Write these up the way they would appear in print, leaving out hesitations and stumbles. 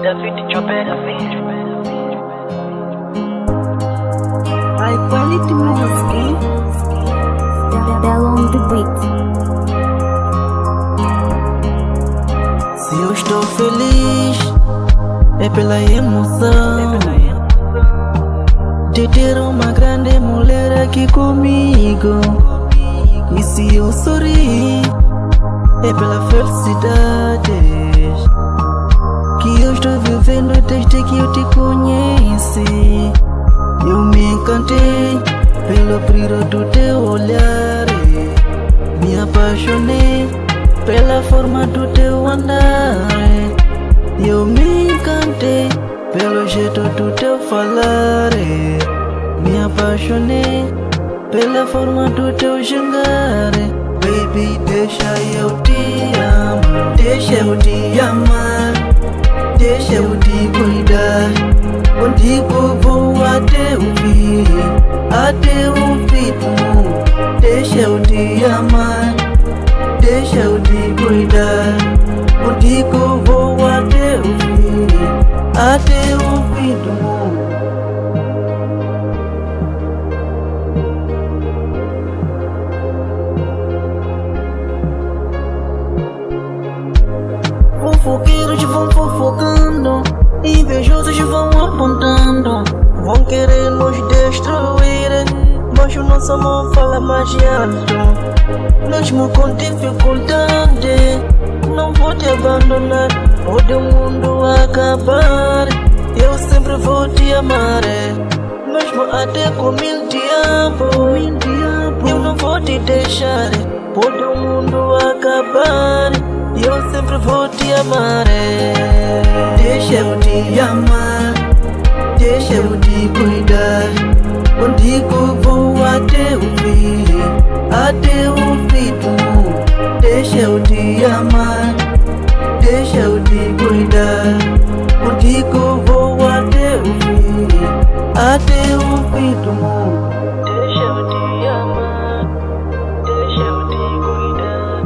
High quality music, Bell on the beat. Se eu estou feliz, é pela emoção de ter uma grande mulher aqui comigo. E se eu sorrir, é pela felicidade que eu estou vivendo desde que eu te conheci. Eu me encantei pelo brilho do teu olhar, me apaixonei pela forma do teu andar. Eu me encantei pelo jeito do teu falar, me apaixonei pela forma do teu jangar. Baby, deixa eu te amar, deixa eu te amar, deixa eu te cuidar. Contigo vou até o fim do mundo. Deixa eu te amar, deixa eu te cuidar. Contigo vou até o fim do mundo. Fofoqueiros vão fofocando, invejosos vão apontando, vão querer nos destruir, mas o nosso amor fala mais alto. Mesmo com dificuldade, não vou te abandonar. Pode o mundo acabar, eu sempre vou te amar. Mesmo até com mil diabos, eu não vou te deixar. Pode o mundo acabar, eu sempre vou te amar. Deixa eu te amar, deixa eu te cuidar. Contigo vou até o fim do mundo. Deixa eu te amar, deixa eu te cuidar. Contigo vou até o fim do mundo. Deixa eu te amar, deixa eu te cuidar.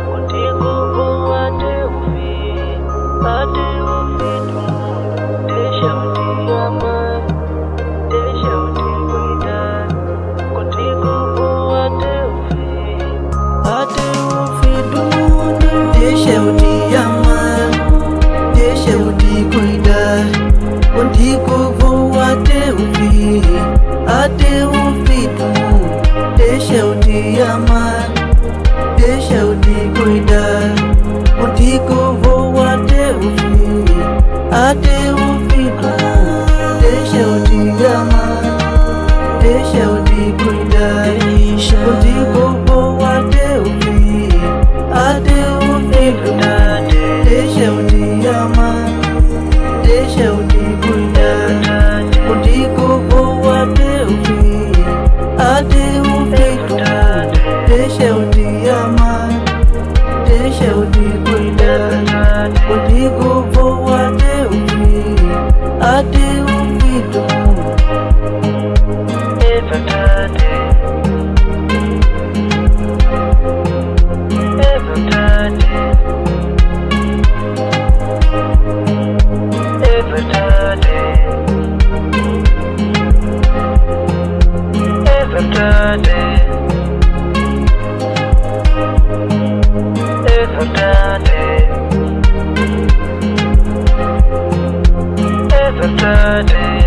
Contigo vou até o fim do mundo. Deixa eu te amar, deixa eu te cuidar. Contigo vou até o fim do mundo. Deixa eu te amar, deixa eu te cuidar. Contigo vou até o fim do mundo. Deixa eu te amar, deixa eu te cuidar. Contigo vou até o fim do mundo. Deixa eu te amar, deixa eu te cuidar. Contigo vou até o fim do mundo. Deixa eu te amar, deixa eu te cuidar. Contigo vou até o fim do mundo. Deixa eu te amar, deixa eu te cuidar. Contigo vou até o fim do mundo. É verdade, é verdade, é verdade, é verdade, é verdade, é verdade.